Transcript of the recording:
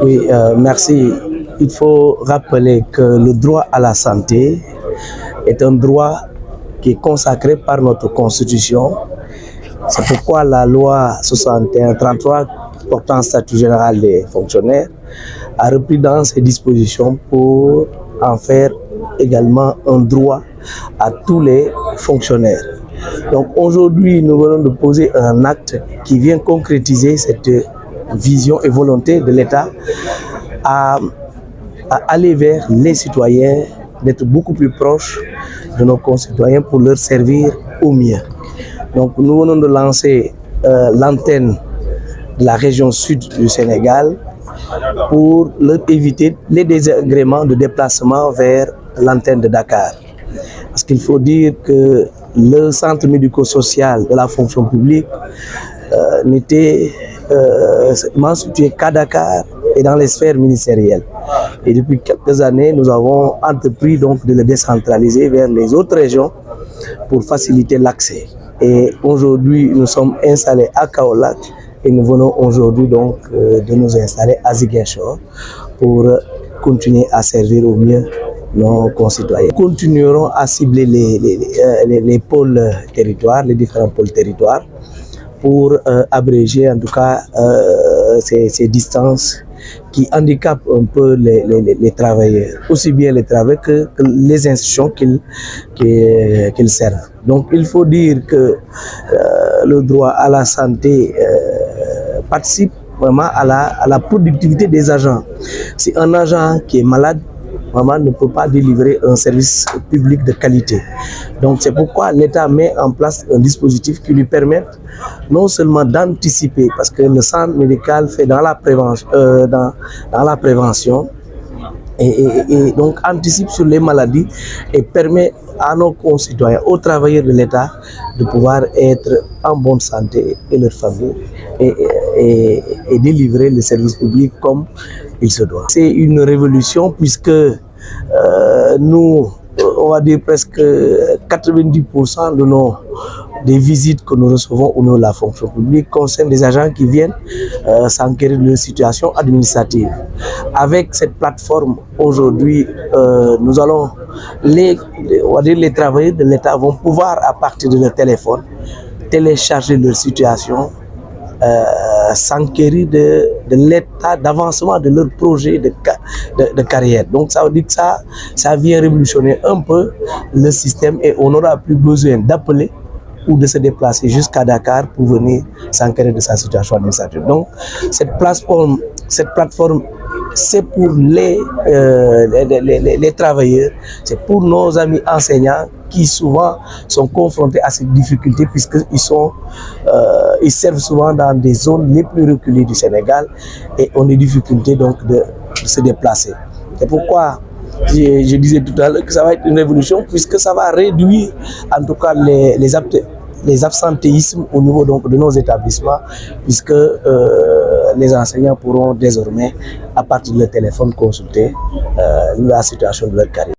Oui, merci. Il faut rappeler que le droit à la santé est un droit qui est consacré par notre Constitution. C'est pourquoi la loi 61-33 portant statut général des fonctionnaires a repris dans ses dispositions pour en faire également un droit à tous les fonctionnaires. Donc aujourd'hui, nous venons de poser un acte qui vient concrétiser cette vision et volonté de l'État à aller vers les citoyens, d'être beaucoup plus proches de nos concitoyens pour leur servir au mieux. Donc nous venons de lancer l'antenne de la région sud du Sénégal pour leur éviter les désagréments de déplacement vers l'antenne de Dakar. Parce qu'il faut dire que le centre médico-social de la fonction publique n'était situé qu'à Dakar et dans les sphères ministérielles. Et depuis quelques années, nous avons entrepris donc de le décentraliser vers les autres régions pour faciliter l'accès. Et aujourd'hui, nous sommes installés à Kaolack et nous venons aujourd'hui donc de nous installer à Ziguinchor pour continuer à servir au mieux nos concitoyens. Nous continuerons à cibler les pôles territoires, les différents pôles territoires pour abréger en tout cas ces distances qui handicapent un peu les travailleurs, aussi bien les travailleurs que les institutions qu'ils servent. Donc il faut dire que le droit à la santé participe vraiment à la productivité des agents. Si un agent qui est malade, vraiment ne peut pas délivrer un service public de qualité. Donc c'est pourquoi l'État met en place un dispositif qui lui permet non seulement d'anticiper, parce que le centre médical fait dans la prévention et donc anticipe sur les maladies et permet à nos concitoyens, aux travailleurs de l'État, de pouvoir être en bonne santé et leur famille et délivrer le service public comme il se doit. C'est une révolution puisque nous, on va dire presque 90% des visites que nous recevons au niveau de la fonction publique concernent des agents qui viennent s'enquérir de leur situation administrative. Avec cette plateforme, aujourd'hui, nous allons, on va dire les travailleurs de l'État vont pouvoir, à partir de leur téléphone, télécharger leur situation, s'enquérir de l'état d'avancement de leur projet de carrière. Donc ça veut dire que ça vient révolutionner un peu le système et on n'aura plus besoin d'appeler ou de se déplacer jusqu'à Dakar pour venir s'enquérir de sa situation administrative. Donc cette plateforme c'est pour les travailleurs, c'est pour nos amis enseignants qui souvent sont confrontés à ces difficultés puisqu'ils servent souvent dans des zones les plus reculées du Sénégal et ont des difficultés donc de se déplacer. C'est pourquoi je disais tout à l'heure que ça va être une révolution puisque ça va réduire en tout cas les absentéismes au niveau donc de nos établissements puisque les enseignants pourront désormais à partir de leur téléphone consulter la situation de leur carrière.